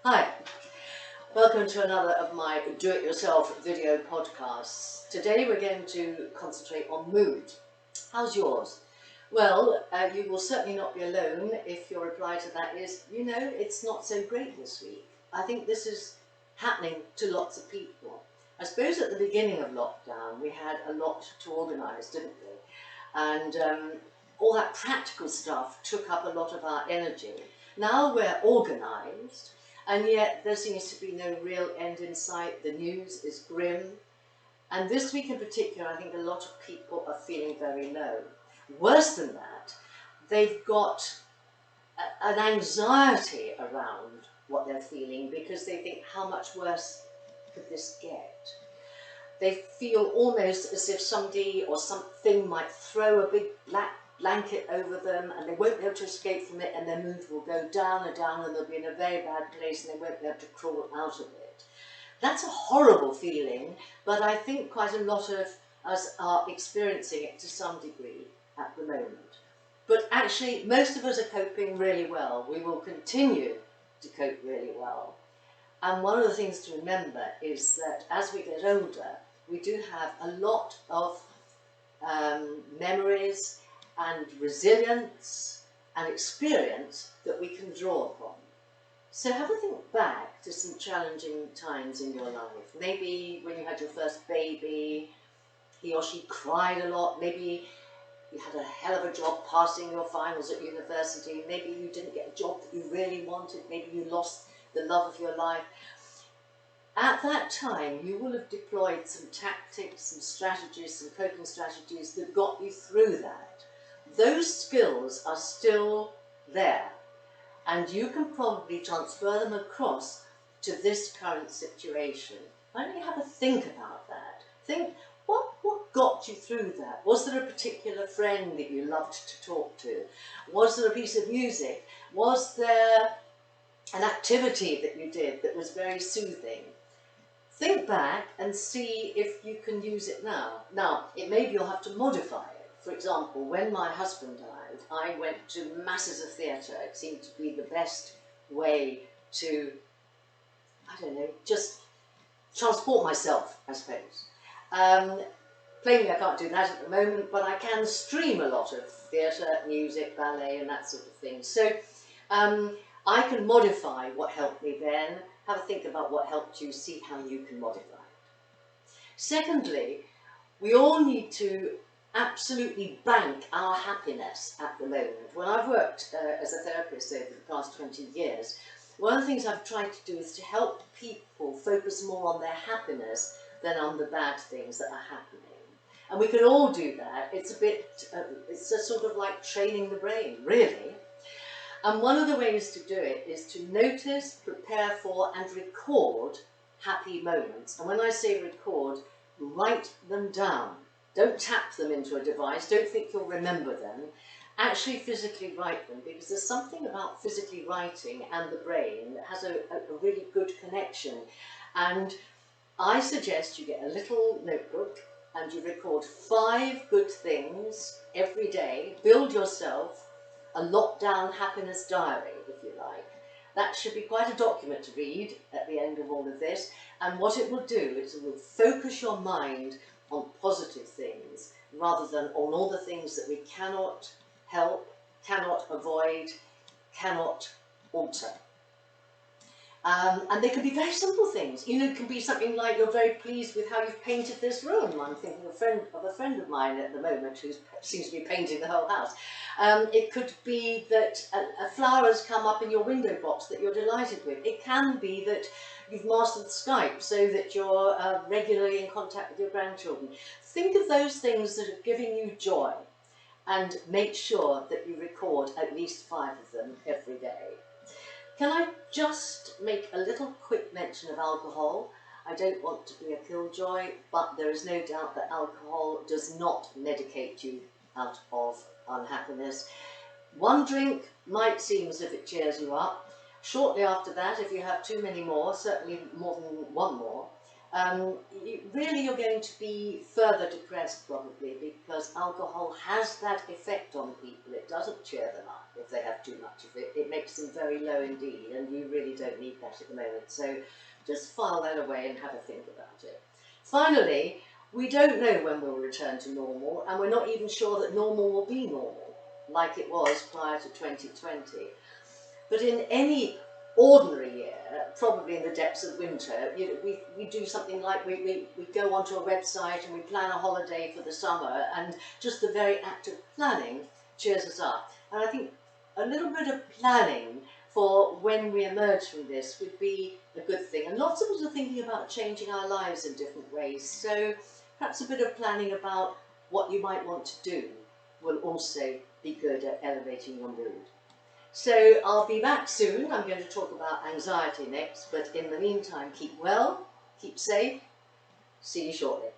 Hi, welcome to another of my do-it-yourself video podcasts. Today we're going to concentrate on mood. How's yours? Well, you will certainly not be alone if your reply to that is, it's not so great this week. I think this is happening to lots of people. I suppose at the beginning of lockdown we had a lot to organise, didn't we? And all that practical stuff took up a lot of our energy. Now we're organised, and yet there seems to be no real end in sight. The news is grim. And this week in particular, I think a lot of people are feeling very low. Worse than that, they've got an anxiety around what they're feeling because they think, how much worse could this get? They feel almost as if somebody or something might throw a big black blanket over them and they won't be able to escape from it, and their mood will go down and down and they'll be in a very bad place and they won't be able to crawl out of it. That's a horrible feeling, but I think quite a lot of us are experiencing it to some degree at the moment. But actually, most of us are coping really well. We will continue to cope really well. And one of the things to remember is that as we get older, we do have a lot of memories and resilience and experience that we can draw upon. So have a think back to some challenging times in your life. Maybe when you had your first baby, he or she cried a lot. Maybe you had a hell of a job passing your finals at university. Maybe you didn't get a job that you really wanted. Maybe you lost the love of your life. At that time, you will have deployed some tactics, some strategies, some coping strategies that got you through that. Those skills are still there, and you can probably transfer them across to this current situation. Why don't you have a think about that? Think, what got you through that? Was there a particular friend that you loved to talk to? Was there a piece of music? Was there an activity that you did that was very soothing? Think back and see if you can use it now. Now, it may be you'll have to modify it. For example, when my husband died, I went to masses of theatre. It seemed to be the best way to, I don't know, just transport myself, I suppose. Plainly, I can't do that at the moment, but I can stream a lot of theatre, music, ballet, and that sort of thing. So I can modify what helped me then. Have a think about what helped you, see how you can modify it. Secondly, we all need to absolutely bank our happiness at the moment. When I've worked as a therapist over the past 20 years, one of the things I've tried to do is to help people focus more on their happiness than on the bad things that are happening. And we can all do that. It's it's a sort of like training the brain, really. And one of the ways to do it is to notice, prepare for, and record happy moments. And when I say record, write them down. Don't tap them into a device. Don't think you'll remember them. Actually physically write them, because there's something about physically writing and the brain that has a really good connection. And I suggest you get a little notebook and you record 5 good things every day. Build yourself a lockdown happiness diary, if you like. That should be quite a document to read at the end of all of this. And what it will do is it will focus your mind on positive things rather than on all the things that we cannot help, cannot avoid, cannot alter. And they can be very simple things. It can be something like you're very pleased with how you've painted this room. I'm thinking of a friend of mine at the moment who seems to be painting the whole house. It could be that a flower has come up in your window box that you're delighted with. It can be that you've mastered Skype so that you're regularly in contact with your grandchildren. Think of those things that are giving you joy and make sure that you record at least 5 of them every day. Can I just make a little quick mention of alcohol? I don't want to be a killjoy, but there is no doubt that alcohol does not medicate you out of unhappiness. One drink might seem as if it cheers you up. Shortly after that, if you have too many more, certainly more than one more, really you're going to be further depressed probably, because alcohol has that effect on people. It doesn't cheer them up if they have too much of it. It makes them very low indeed, and you really don't need that at the moment. So just file that away and have a think about it. Finally, we don't know when we'll return to normal, and we're not even sure that normal will be normal, like it was prior to 2020. But in any ordinary year, probably in the depths of winter, we do something like we go onto a website and we plan a holiday for the summer, and just the very act of planning cheers us up. And I think a little bit of planning for when we emerge from this would be a good thing. And lots of us are thinking about changing our lives in different ways, so perhaps a bit of planning about what you might want to do will also be good at elevating your mood. So I'll be back soon. I'm going to talk about anxiety next, but in the meantime, keep well, keep safe. See you shortly.